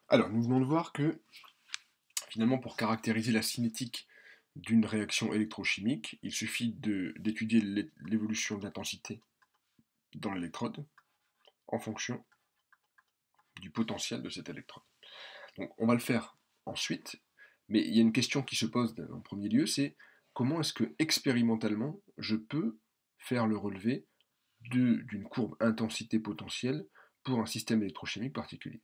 Alors, nous venons de voir que, finalement, pour caractériser la cinétique d'une réaction électrochimique, il suffit d'étudier l'évolution de l'intensité dans l'électrode en fonction du potentiel de cette électrode. Donc, on va le faire ensuite, mais il y a une question qui se pose en premier lieu, c'est comment est-ce que, expérimentalement, je peux faire le relevé d'une courbe intensité-potentiel pour un système électrochimique particulier.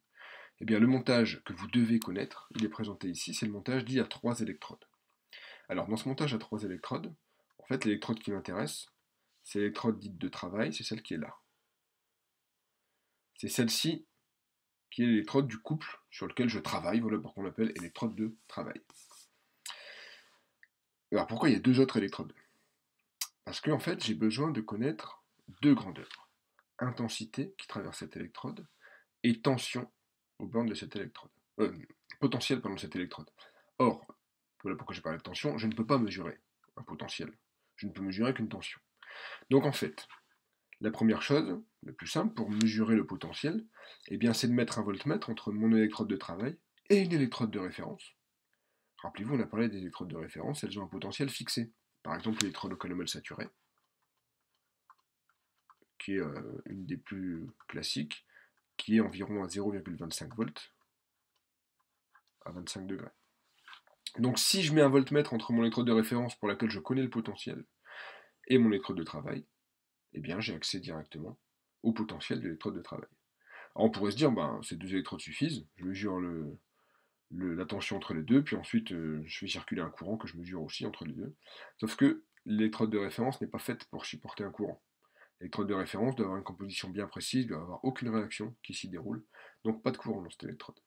Eh bien, le montage que vous devez connaître, il est présenté ici, c'est le montage dit à 3 électrodes. Alors, dans ce montage à 3 électrodes, en fait, l'électrode qui m'intéresse, c'est l'électrode dite de travail, c'est celle qui est là. C'est celle-ci qui est l'électrode du couple sur lequel je travaille, voilà pourquoi on l'appelle électrode de travail. Alors, pourquoi il y a deux autres électrodes? Parce qu'en fait, j'ai besoin de connaître deux grandeurs. Intensité qui traverse cette électrode et tension aux bornes de cette électrode. Potentiel pendant cette électrode. Or, voilà pourquoi j'ai parlé de tension, je ne peux pas mesurer un potentiel. Je ne peux mesurer qu'une tension. Donc en fait, la première chose, la plus simple pour mesurer le potentiel, eh bien, c'est de mettre un voltmètre entre mon électrode de travail et une électrode de référence. Rappelez-vous, on a parlé des électrodes de référence, elles ont un potentiel fixé. Par exemple, l'électrode au calomel saturé, qui est une des plus classiques, qui est environ à 0,25 volts à 25 degrés. Donc si je mets un voltmètre entre mon électrode de référence pour laquelle je connais le potentiel et mon électrode de travail, eh bien j'ai accès directement au potentiel de l'électrode de travail. Alors on pourrait se dire, ben, ces deux électrodes suffisent, je mesure la tension entre les deux, puis ensuite je fais circuler un courant que je mesure aussi entre les deux. Sauf que l'électrode de référence n'est pas faite pour supporter un courant. L'électrode de référence doit avoir une composition bien précise, doit avoir aucune réaction qui s'y déroule, donc pas de courant dans cette électrode.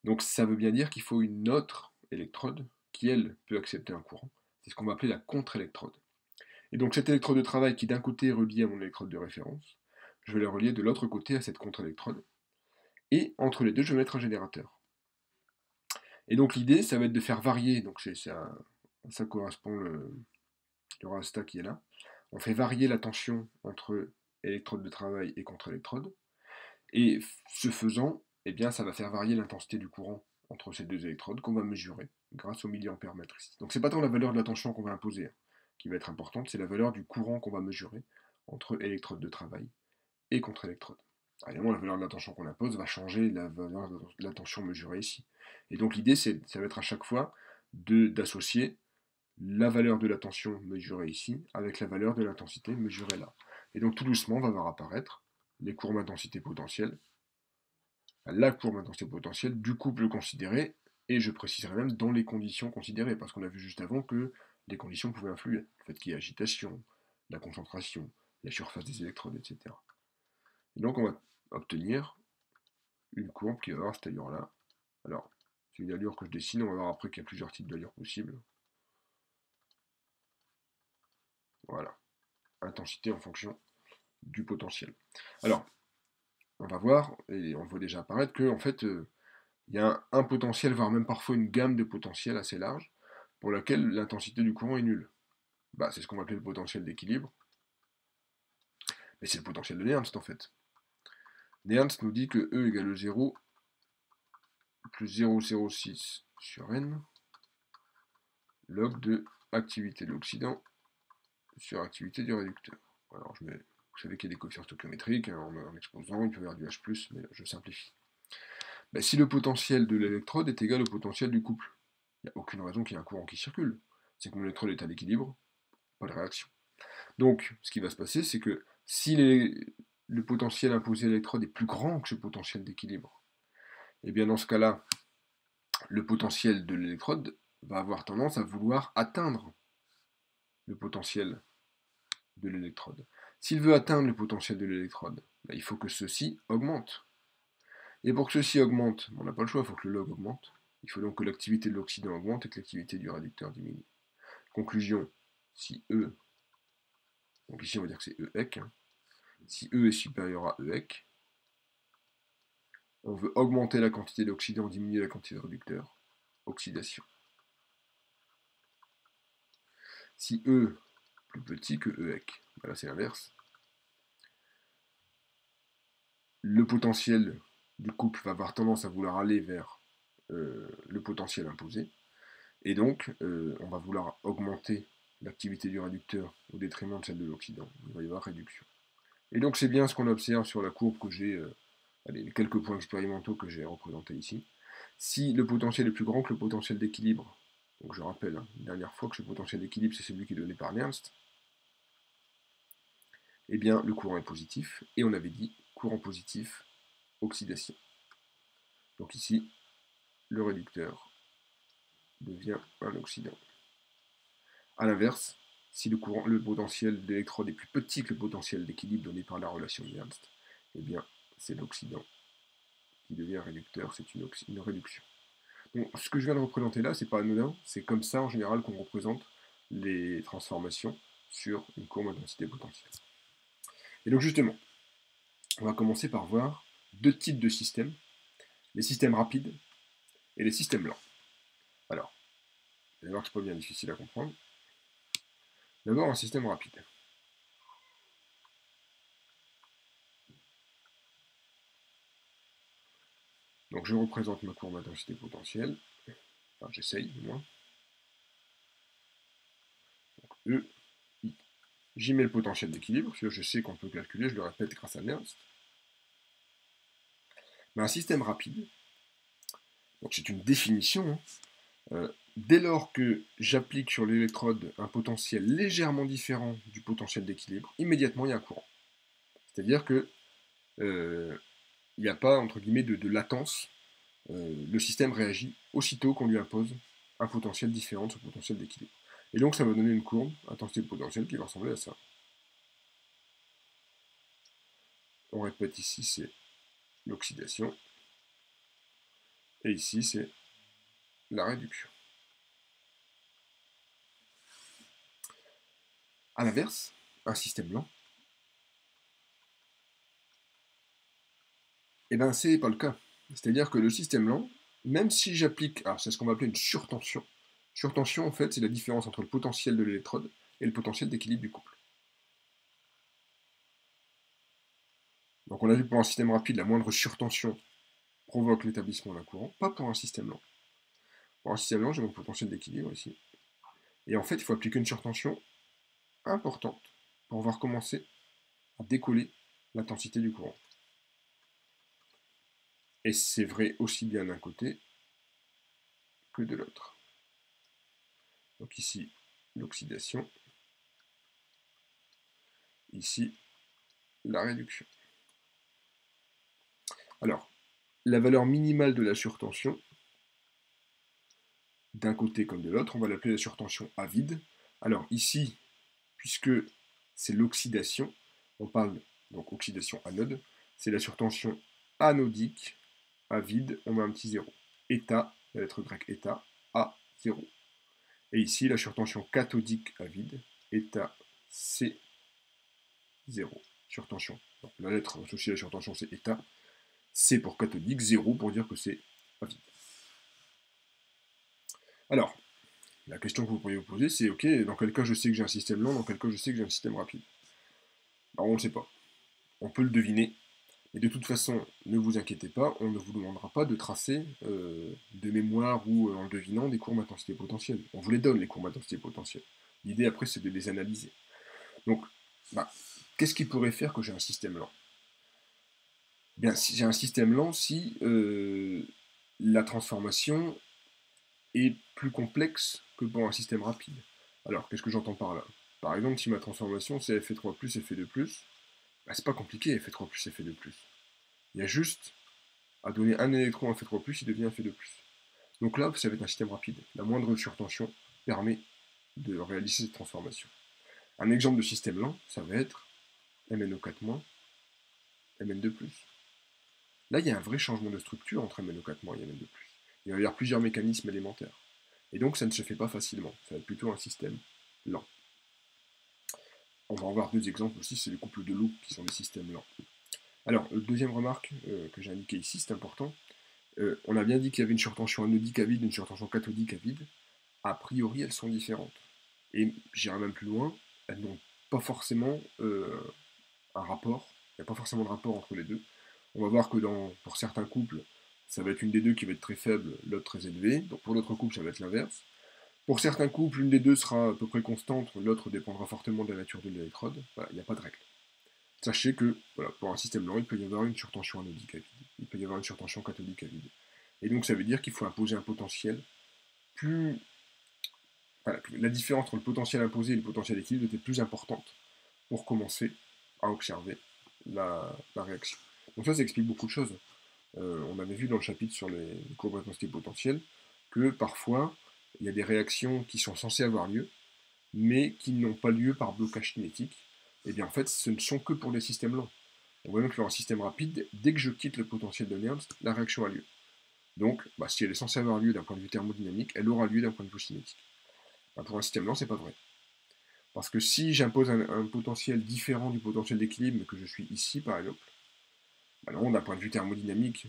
Donc ça veut bien dire qu'il faut une autre électrode qui, elle, peut accepter un courant. C'est ce qu'on va appeler la contre-électrode. Et donc cette électrode de travail qui d'un côté est reliée à mon électrode de référence, je vais la relier de l'autre côté à cette contre-électrode. Et entre les deux, je vais mettre un générateur. Et donc l'idée, ça va être de faire varier, donc ça correspond le rasta qui est là. On fait varier la tension entre électrode de travail et contre-électrode. Et ce faisant, eh bien, ça va faire varier l'intensité du courant entre ces deux électrodes qu'on va mesurer grâce au milliampère mètre ici. Donc c'est pas tant la valeur de la tension qu'on va imposer qui va être importante, c'est la valeur du courant qu'on va mesurer entre électrode de travail et contre-électrode. Évidemment, la valeur de la tension qu'on impose va changer la valeur de la tension mesurée ici. Et donc l'idée, ça va être à chaque fois d'associer la valeur de la tension mesurée ici avec la valeur de l'intensité mesurée là. Et donc tout doucement, on va voir apparaître les courbes intensité potentielle, la courbe d'intensité potentielle du couple considéré, et je préciserai même dans les conditions considérées, parce qu'on a vu juste avant que les conditions pouvaient influer. Le fait qu'il y ait agitation, la concentration, la surface des électrodes, etc. Et donc on va obtenir une courbe qui va avoir cette allure-là. Alors, c'est une allure que je dessine, on va voir après qu'il y a plusieurs types d'allures possibles. Voilà. Intensité en fonction du potentiel. Alors, on va voir, et on le voit déjà apparaître, que en fait, il y a un potentiel, voire même parfois une gamme de potentiels assez large, pour laquelle l'intensité du courant est nulle. Bah, c'est ce qu'on va appeler le potentiel d'équilibre, mais c'est le potentiel de Nernst en fait. Nernst nous dit que E égale 0 plus 0,06 sur N log de activité de l'oxydant sur activité du réducteur. Alors vous savez qu'il y a des coefficients stoichiométriques, en exposant, il peut y avoir du H+, mais je simplifie. Bah, si le potentiel de l'électrode est égal au potentiel du couple, il n'y a aucune raison qu'il y ait un courant qui circule. C'est que mon électrode est à l'équilibre, pas de réaction. Donc, ce qui va se passer, c'est que si le potentiel imposé à l'électrode est plus grand que ce potentiel d'équilibre, et bien dans ce cas-là, le potentiel de l'électrode va avoir tendance à vouloir atteindre le potentiel de l'électrode. S'il veut atteindre le potentiel de l'électrode, ben, il faut que ceci augmente. Et pour que ceci augmente, on n'a pas le choix, il faut que le log augmente. Il faut donc que l'activité de l'oxydant augmente et que l'activité du réducteur diminue. Conclusion, si E, donc ici on va dire que c'est E hein, si E est supérieur à EEC, on veut augmenter la quantité d'oxydant, diminuer la quantité de réducteur, oxydation. Si E plus petit que EEC, ben là c'est l'inverse. Le potentiel du couple va avoir tendance à vouloir aller vers le potentiel imposé, et donc on va vouloir augmenter l'activité du réducteur au détriment de celle de l'oxydant. Il va y avoir réduction. Et donc c'est bien ce qu'on observe sur la courbe que j'ai, les quelques points expérimentaux que j'ai représentés ici. Si le potentiel est plus grand que le potentiel d'équilibre, donc je rappelle une dernière fois que le potentiel d'équilibre c'est celui qui est donné par Nernst, eh bien le courant est positif, et on avait dit courant positif, oxydation. Donc ici, le réducteur devient un oxydant. A l'inverse, si le potentiel d'électrode est plus petit que le potentiel d'équilibre donné par la relation de Nernst, eh bien c'est l'oxydant qui devient réducteur, c'est une réduction. Donc, ce que je viens de représenter là, c'est pas anodin, c'est comme ça en général qu'on représente les transformations sur une courbe d'intensité potentielle. Et donc justement, on va commencer par voir deux types de systèmes, les systèmes rapides et les systèmes lents. Alors, vous allez voir que c'est pas bien difficile à comprendre. D'abord, un système rapide. Donc je représente ma courbe d'intensité potentielle, enfin j'essaye du moins. Donc E, I. J'y mets le potentiel d'équilibre, parce que je sais qu'on peut calculer, je le répète grâce à Nernst. Mais un système rapide, donc c'est une définition, dès lors que j'applique sur l'électrode un potentiel légèrement différent du potentiel d'équilibre, immédiatement il y a un courant. C'est-à-dire que il n'y a pas, entre guillemets, de latence. Le système réagit aussitôt qu'on lui impose un potentiel différent de ce potentiel d'équilibre. Et donc ça va donner une courbe, intensité de potentiel, qui va ressembler à ça. On répète ici, c'est l'oxydation. Et ici, c'est la réduction. A l'inverse, un système lent, eh bien c'est pas le cas. C'est-à-dire que le système lent, même si j'applique, alors c'est ce qu'on va appeler une surtension. Surtension, en fait, c'est la différence entre le potentiel de l'électrode et le potentiel d'équilibre du couple. Donc on a vu que pour un système rapide, la moindre surtension provoque l'établissement d'un courant, pas pour un système lent. Pour un système lent, j'ai mon potentiel d'équilibre ici. Et en fait, il faut appliquer une surtension importante pour voir commencer à décoller l'intensité du courant. Et c'est vrai aussi bien d'un côté que de l'autre. Donc ici, l'oxydation. Ici, la réduction. Alors, la valeur minimale de la surtension, d'un côté comme de l'autre, on va l'appeler la surtension à vide. Alors ici, puisque c'est l'oxydation, on parle donc oxydation anode, c'est la surtension anodique à vide, on met un petit 0. État, la lettre grecque état, à 0. Et ici, la surtension cathodique à vide, état C 0. Surtension. Donc, la lettre associée à la surtension, c'est état. C pour cathodique, 0 pour dire que c'est à vide. Alors, la question que vous pourriez vous poser, c'est ok, dans quel cas je sais que j'ai un système lent, dans quel cas je sais que j'ai un système rapide? Alors, on ne le sait pas. On peut le deviner, mais de toute façon, ne vous inquiétez pas, on ne vous demandera pas de tracer de mémoire ou en devinant des courbes d'intensité potentielle. On vous les donne, les courbes d'intensité potentielle. L'idée après, c'est de les analyser. Donc, qu'est-ce qui pourrait faire que j'ai un système lent? Bien, si j'ai un système lent, si la transformation est plus complexe que pour un système rapide. Alors, qu'est-ce que j'entends par là? Par exemple, si ma transformation c'est Fe3+, Fe2+, c'est pas compliqué Fe3+, Fe2+. Il y a juste à donner un électron à Fe3+, il devient Fe2+. Donc là, ça va être un système rapide. La moindre surtension permet de réaliser cette transformation. Un exemple de système lent, ça va être MnO4-, Mn2+. Là, il y a un vrai changement de structure entre MnO4- et Mn2+. Il va y avoir plusieurs mécanismes élémentaires. Et donc, ça ne se fait pas facilement. Ça va être plutôt un système lent. On va en voir deux exemples aussi, c'est les couples de loop qui sont des systèmes lents. Alors, deuxième remarque que j'ai indiquée ici, c'est important. On a bien dit qu'il y avait une surtension anodique à vide et une surtension cathodique à vide. A priori, elles sont différentes. Et j'irai même plus loin, elles n'ont pas forcément un rapport. Il n'y a pas forcément de rapport entre les deux. On va voir que pour certains couples, ça va être une des deux qui va être très faible, l'autre très élevée. Donc pour d'autres couples, ça va être l'inverse. Pour certains couples, l'une des deux sera à peu près constante, l'autre dépendra fortement de la nature de l'électrode. Voilà, il n'y a pas de règle. Sachez que, voilà, pour un système lent, il peut y avoir une surtension anodique à vide. Il peut y avoir une surtension cathodique à vide. Et donc ça veut dire qu'il faut imposer un potentiel plus... Voilà, la différence entre le potentiel imposé et le potentiel d'équilibre était plus importante pour commencer à observer la réaction. Donc ça explique beaucoup de choses. On avait vu dans le chapitre sur les courbes d'intensité potentielle que parfois, il y a des réactions qui sont censées avoir lieu, mais qui n'ont pas lieu par blocage cinétique. Et bien en fait, ce ne sont que pour les systèmes lents. On voit même que dans un système rapide, dès que je quitte le potentiel de Nernst, la réaction a lieu. Donc, si elle est censée avoir lieu d'un point de vue thermodynamique, elle aura lieu d'un point de vue cinétique. Pour un système lent, c'est pas vrai. Parce que si j'impose un potentiel différent du potentiel d'équilibre, mais que je suis ici, par exemple, non, d'un point de vue thermodynamique,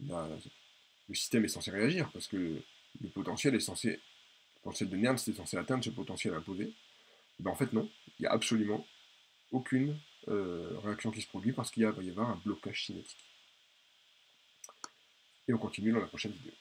le système est censé réagir, parce que le potentiel est censé, le potentiel de Nernst est censé atteindre ce potentiel imposé. En fait, non, il n'y a absolument aucune réaction qui se produit, parce qu'il va y avoir un blocage cinétique. Et on continue dans la prochaine vidéo.